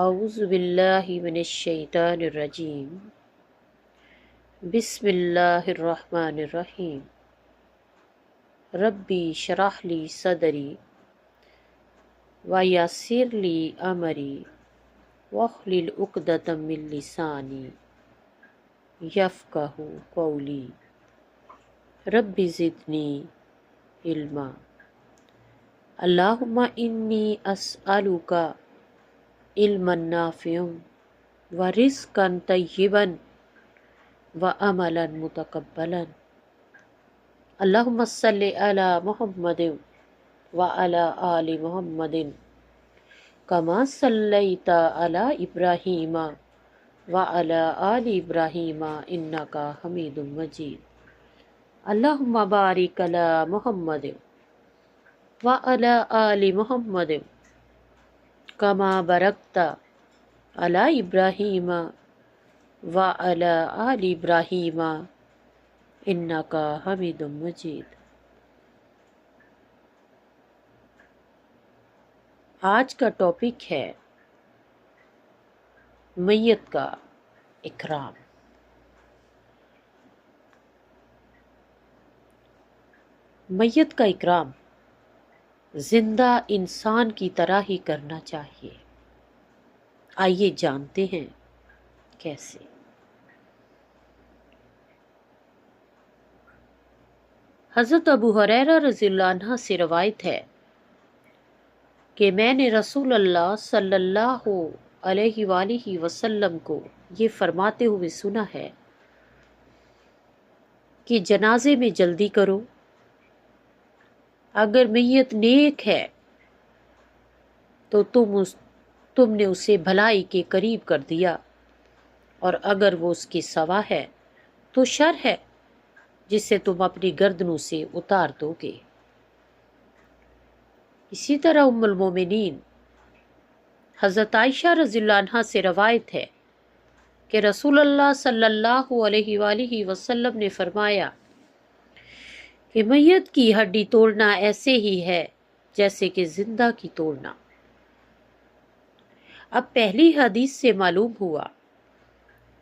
اعوذ باللہ من الشیطان الرجیم بسم اللہ الرحمن الرحیم ربی شرح لی صدری ویسر لی امری واحلل عقدۃ من لسانی یفقہوا قولی رب زدنی علما اللہم انی اسألک علما نافعا ورزقا طیبا وعملا متقبلا اللہم صلی علی محمد وعلی آل محمد کما صلیت علی ابراہیم وعلی آل ابراہیم انکا حمید مجید اللہم بارک علی محمد وعلی آل محمد کما بارکت علی ابراہیم وعلی آل ابراہیم انکا حمید مجید۔ آج کا ٹاپک ہے میت کا اکرام۔ میت کا اکرام زندہ انسان کی طرح ہی کرنا چاہیے۔ آئیے جانتے ہیں کیسے۔ حضرت ابو ہریرہ رضی اللہ عنہ سے روایت ہے کہ میں نے رسول اللہ صلی اللہ علیہ وآلہ وسلم کو یہ فرماتے ہوئے سنا ہے کہ جنازے میں جلدی کرو، اگر میت نیک ہے تو تم نے اسے بھلائی کے قریب کر دیا، اور اگر وہ اس کی سوا ہے تو شر ہے جسے تم اپنی گردنوں سے اتار دو گے۔ اسی طرح ام المومنین حضرت عائشہ رضی اللہ عنہا سے روایت ہے کہ رسول اللہ صلی اللہ علیہ وآلہ وسلم نے فرمایا کہ میت کی ہڈی توڑنا ایسے ہی ہے جیسے کہ زندہ کی توڑنا۔ اب پہلی حدیث سے معلوم ہوا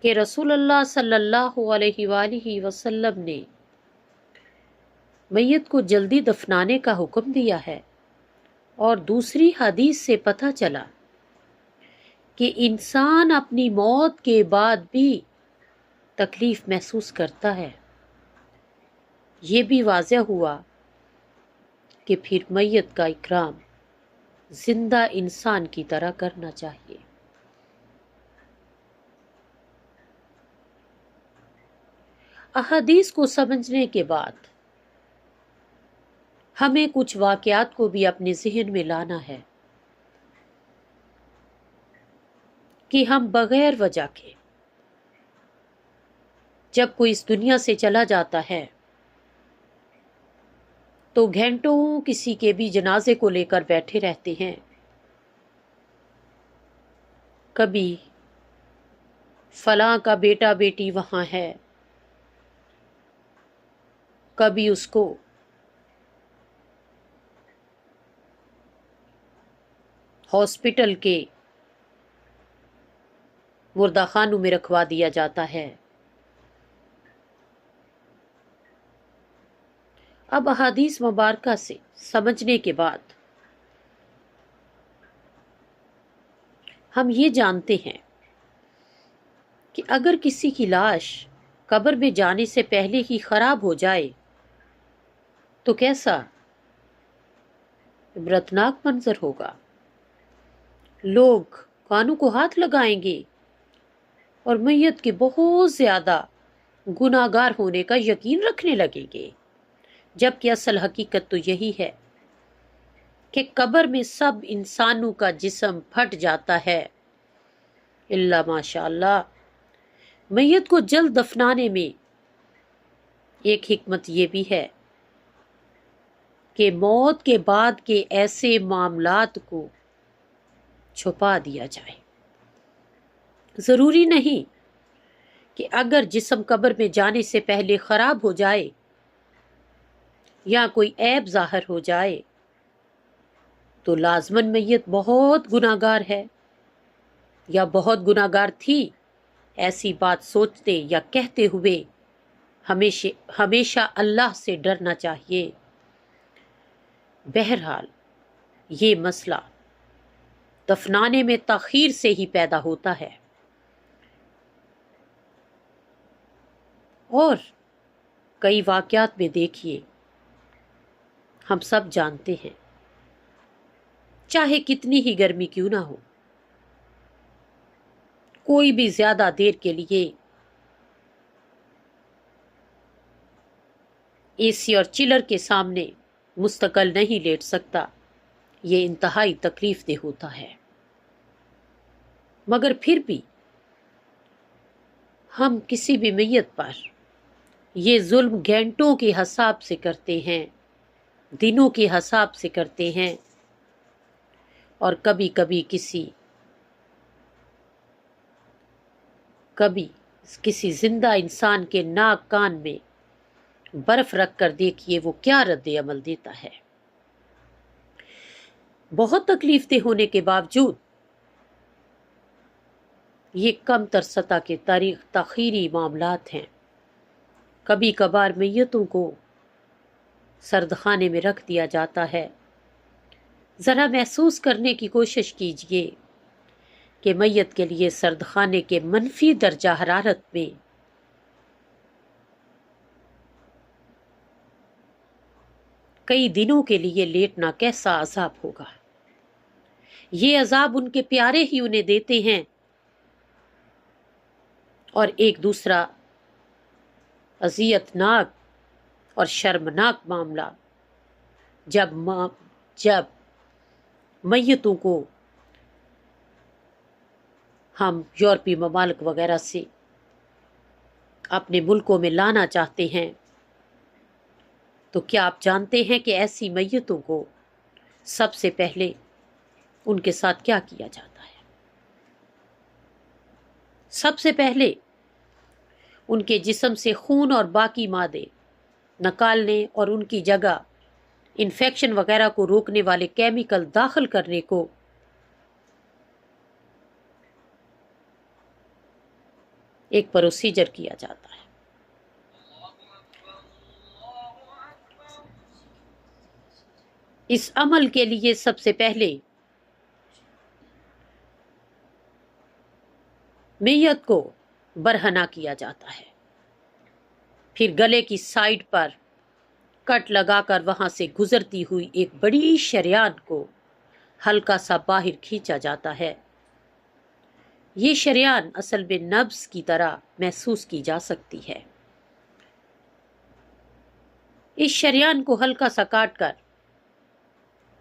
کہ رسول اللہ صلی اللہ علیہ وآلہ وسلم نے میت کو جلدی دفنانے کا حکم دیا ہے، اور دوسری حدیث سے پتہ چلا کہ انسان اپنی موت کے بعد بھی تکلیف محسوس کرتا ہے۔ یہ بھی واضح ہوا کہ پھر میت کا اکرام زندہ انسان کی طرح کرنا چاہیے۔ احادیث کو سمجھنے کے بعد ہمیں کچھ واقعات کو بھی اپنے ذہن میں لانا ہے کہ ہم بغیر وجہ کے جب کوئی اس دنیا سے چلا جاتا ہے تو گھنٹوں کسی کے بھی جنازے کو لے کر بیٹھے رہتے ہیں۔ کبھی فلاں کا بیٹا بیٹی وہاں ہے، کبھی اس کو ہاسپٹل کے مردہ خانوں میں رکھوا دیا جاتا ہے۔ اب احادیث مبارکہ سے سمجھنے کے بعد ہم یہ جانتے ہیں کہ اگر کسی کی لاش قبر میں جانے سے پہلے ہی خراب ہو جائے تو کیسا عبرتناک منظر ہوگا۔ لوگ کانوں کو ہاتھ لگائیں گے اور میت کے بہت زیادہ گناہگار ہونے کا یقین رکھنے لگیں گے، جبکہ اصل حقیقت تو یہی ہے کہ قبر میں سب انسانوں کا جسم پھٹ جاتا ہے الا ماشاء اللہ۔ میت کو جلد دفنانے میں ایک حکمت یہ بھی ہے کہ موت کے بعد کے ایسے معاملات کو چھپا دیا جائے۔ ضروری نہیں کہ اگر جسم قبر میں جانے سے پہلے خراب ہو جائے یا کوئی عیب ظاہر ہو جائے تو لازماً میت بہت گناہگار ہے۔ یا بہت گناہگار تھی، ایسی بات سوچتے یا کہتے ہوئے ہمیشہ اللہ سے ڈرنا چاہیے۔ بہرحال یہ مسئلہ دفنانے میں تاخیر سے ہی پیدا ہوتا ہے، اور کئی واقعات میں دیکھیے، ہم سب جانتے ہیں، چاہے کتنی ہی گرمی کیوں نہ ہو، کوئی بھی زیادہ دیر کے لیے اے سی اور چلر کے سامنے مستقل نہیں لیٹ سکتا۔ یہ انتہائی تکلیف دہ ہوتا ہے، مگر پھر بھی ہم کسی بھی میت پر یہ ظلم گھنٹوں کے حساب سے کرتے ہیں، دنوں کے حساب سے کرتے ہیں، اور کبھی کسی زندہ انسان کے ناک کان میں برف رکھ کر دیکھیے وہ کیا رد عمل دیتا ہے۔ بہت تکلیف دہ ہونے کے باوجود یہ کم تر سطح کے تاخیری معاملات ہیں۔ کبھی کبھار میتوں کو سرد خانے میں رکھ دیا جاتا ہے۔ ذرا محسوس کرنے کی کوشش کیجئے کہ میت کے لیے سرد خانے کے منفی درجہ حرارت میں کئی دنوں کے لیے لیٹنا کیسا عذاب ہوگا۔ یہ عذاب ان کے پیارے ہی انہیں دیتے ہیں، اور ایک دوسرا اذیت ناک اور شرمناک معاملہ جب میتوں کو ہم یورپی ممالک وغیرہ سے اپنے ملکوں میں لانا چاہتے ہیں، تو کیا آپ جانتے ہیں کہ ایسی میتوں کو سب سے پہلے ان کے ساتھ کیا کیا جاتا ہے؟ سب سے پہلے ان کے جسم سے خون اور باقی مادے نکالنے اور ان کی جگہ انفیکشن وغیرہ کو روکنے والے کیمیکل داخل کرنے کو ایک پروسیجر کیا جاتا ہے۔ اس عمل کے لیے سب سے پہلے میت کو برہنہ کیا جاتا ہے، پھر گلے کی سائیڈ پر کٹ لگا کر وہاں سے گزرتی ہوئی ایک بڑی شریان کو ہلکا سا باہر کھینچا جاتا ہے۔ یہ شریان اصل میں نبض کی طرح محسوس کی جا سکتی ہے۔ اس شریان کو ہلکا سا کاٹ کر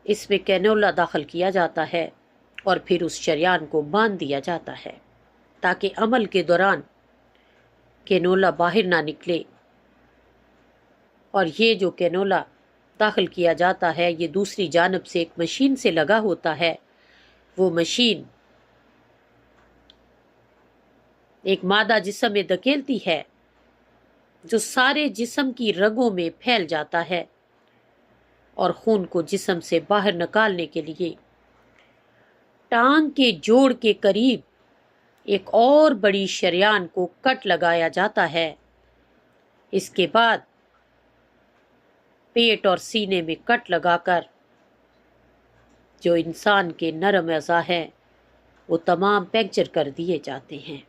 اس میں کینولا داخل کیا جاتا ہے، اور پھر اس شریان کو باندھ دیا جاتا ہے تاکہ عمل کے دوران کینولا باہر نہ نکلے۔ اور یہ جو کینولا داخل کیا جاتا ہے یہ دوسری جانب سے ایک مشین سے لگا ہوتا ہے۔ وہ مشین ایک مادہ جسم میں دھکیلتی ہے جو سارے جسم کی رگوں میں پھیل جاتا ہے، اور خون کو جسم سے باہر نکالنے کے لیے ٹانگ کے جوڑ کے قریب ایک اور بڑی شریان کو کٹ لگایا جاتا ہے۔ اس کے بعد پیٹ اور سینے میں کٹ لگا کر جو انسان کے نرم اعضاء ہیں وہ تمام پنکچر کر دیے جاتے ہیں،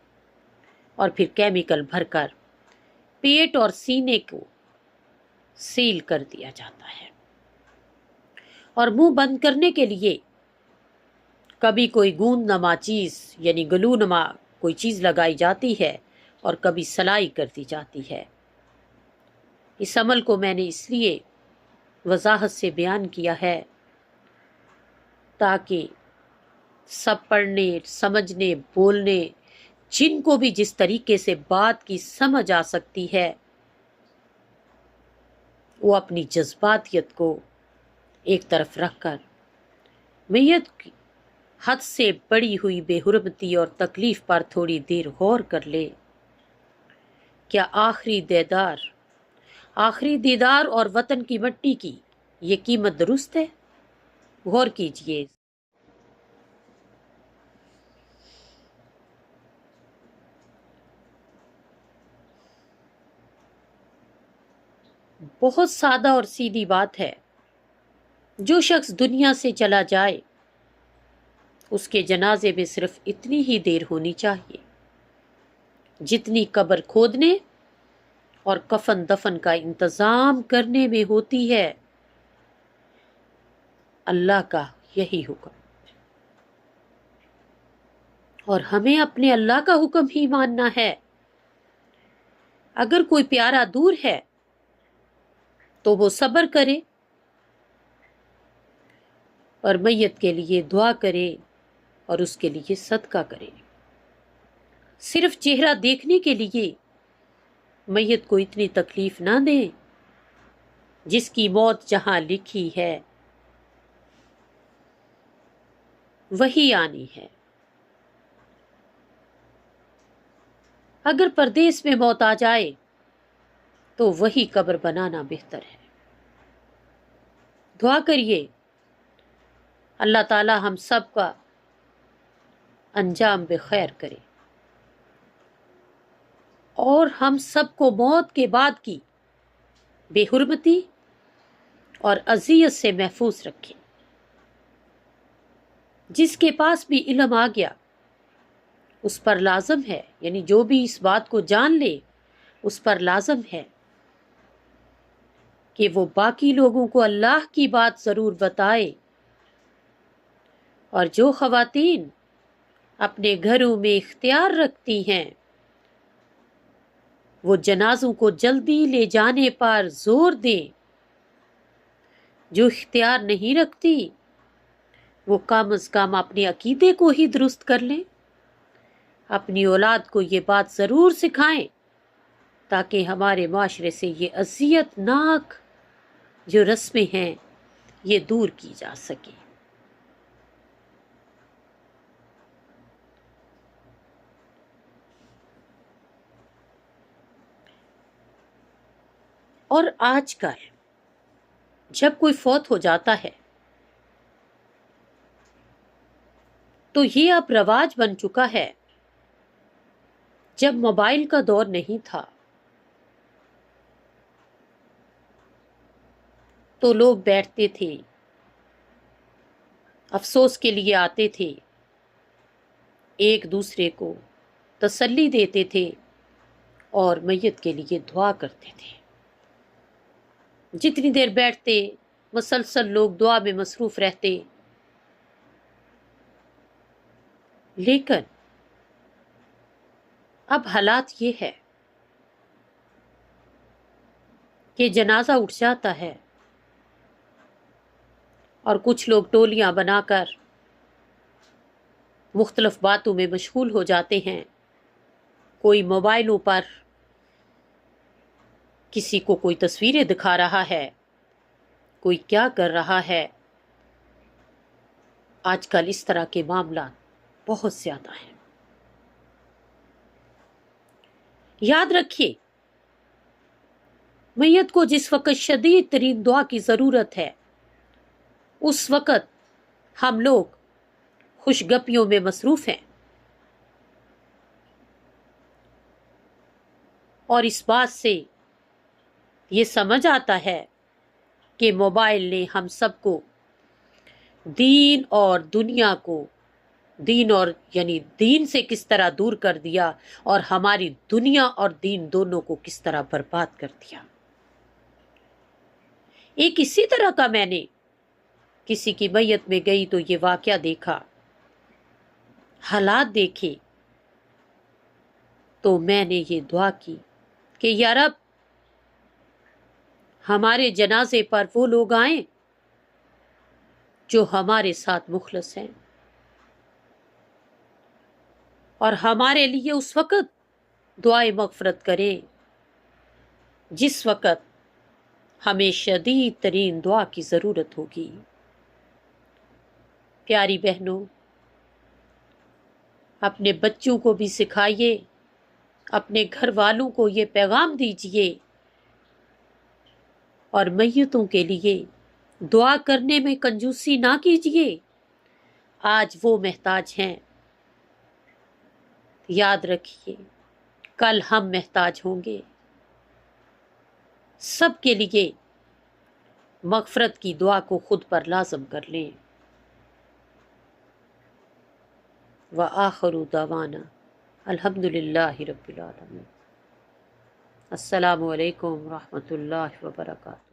اور پھر کیمیکل بھر کر پیٹ اور سینے کو سیل کر دیا جاتا ہے، اور منہ بند کرنے کے لیے کبھی کوئی گوند نما چیز یعنی گلو نما کوئی چیز لگائی جاتی ہے، اور کبھی سلائی کر دی جاتی ہے۔ اس عمل کو میں نے اس لیے وضاحت سے بیان کیا ہے تاکہ سب پڑھنے، سمجھنے، بولنے، جن کو بھی جس طریقے سے بات کی سمجھ آ سکتی ہے وہ اپنی جذباتیت کو ایک طرف رکھ کر میت کی حد سے بڑی ہوئی بے حرمتی اور تکلیف پر تھوڑی دیر غور کر لے۔ کیا آخری دیدار اور وطن کی مٹی کی یہ قیمت درست ہے؟ غور کیجئے۔ بہت سادہ اور سیدھی بات ہے. جو شخص دنیا سے چلا جائے اس کے جنازے میں صرف اتنی ہی دیر ہونی چاہیے جتنی قبر کھودنے اور کفن دفن کا انتظام کرنے میں ہوتی ہے. اللہ کا یہی حکم، اور ہمیں اپنے اللہ کا حکم ہی ماننا ہے. اگر کوئی پیارا دور ہے تو وہ صبر کرے اور میت کے لیے دعا کرے اور اس کے لیے صدقہ کرے. صرف چہرہ دیکھنے کے لیے میت کو اتنی تکلیف نہ دیں. جس کی موت جہاں لکھی ہے وہی آنی ہے. اگر پردیس میں موت آ جائے تو وہی قبر بنانا بہتر ہے. دعا کریے اللہ تعالی ہم سب کا انجام بخیر کرے اور ہم سب کو موت کے بعد کی بے حرمتی اور اذیت سے محفوظ رکھے. جس کے پاس بھی علم آ گیا اس پر لازم ہے، یعنی جو بھی اس بات کو جان لے اس پر لازم ہے کہ وہ باقی لوگوں کو اللہ کی بات ضرور بتائے. اور جو خواتین اپنے گھروں میں اختیار رکھتی ہیں وہ جنازوں کو جلدی لے جانے پر زور دیں. جو اختیار نہیں رکھتی وہ کم از کم اپنے عقیدے کو ہی درست کر لیں. اپنی اولاد کو یہ بات ضرور سکھائیں تاکہ ہمارے معاشرے سے یہ اذیت ناک جو رسمیں ہیں یہ دور کی جا سکے. اور آج کل جب کوئی فوت ہو جاتا ہے تو یہ اب رواج بن چکا ہے. جب موبائل کا دور نہیں تھا تو لوگ بیٹھتے تھے، افسوس کے لیے آتے تھے، ایک دوسرے کو تسلی دیتے تھے اور میت کے لیے دعا کرتے تھے. جتنی دیر بیٹھتے مسلسل لوگ دعا میں مصروف رہتے. لیکن اب حالات یہ ہے کہ جنازہ اٹھ جاتا ہے اور کچھ لوگ ٹولیاں بنا کر مختلف باتوں میں مشغول ہو جاتے ہیں. کوئی موبائلوں پر کسی کو کوئی تصویریں دکھا رہا ہے، کوئی کیا کر رہا ہے. آج کل اس طرح کے معاملات بہت زیادہ ہیں. یاد رکھیے میت کو جس وقت شدید ترین دعا کی ضرورت ہے اس وقت ہم لوگ خوش گپیوں میں مصروف ہیں اور اس بات سے یہ سمجھ آتا ہے کہ موبائل نے ہم سب کو دین اور دنیا کو دین سے کس طرح دور کر دیا اور ہماری دنیا اور دین دونوں کو کس طرح برباد کر دیا. ایک اسی طرح کا میں نے کسی کی میت میں گئی تو یہ واقعہ دیکھا، حالات دیکھے، تو میں نے یہ دعا کی کہ یا رب ہمارے جنازے پر وہ لوگ آئیں جو ہمارے ساتھ مخلص ہیں اور ہمارے لیے اس وقت دعائے مغفرت کریں جس وقت ہمیں شدید ترین دعا کی ضرورت ہوگی. پیاری بہنوں، اپنے بچوں کو بھی سکھائیے، اپنے گھر والوں کو یہ پیغام دیجیے اور میتوں کے لیے دعا کرنے میں کنجوسی نہ کیجیے. آج وہ محتاج ہیں، یاد رکھیے کل ہم محتاج ہوں گے. سب کے لیے مغفرت کی دعا کو خود پر لازم کر لیں۔ وآخر دعوانا الحمدللہ رب العالمین۔ السلام علیکم ورحمۃ اللہ وبرکاتہ۔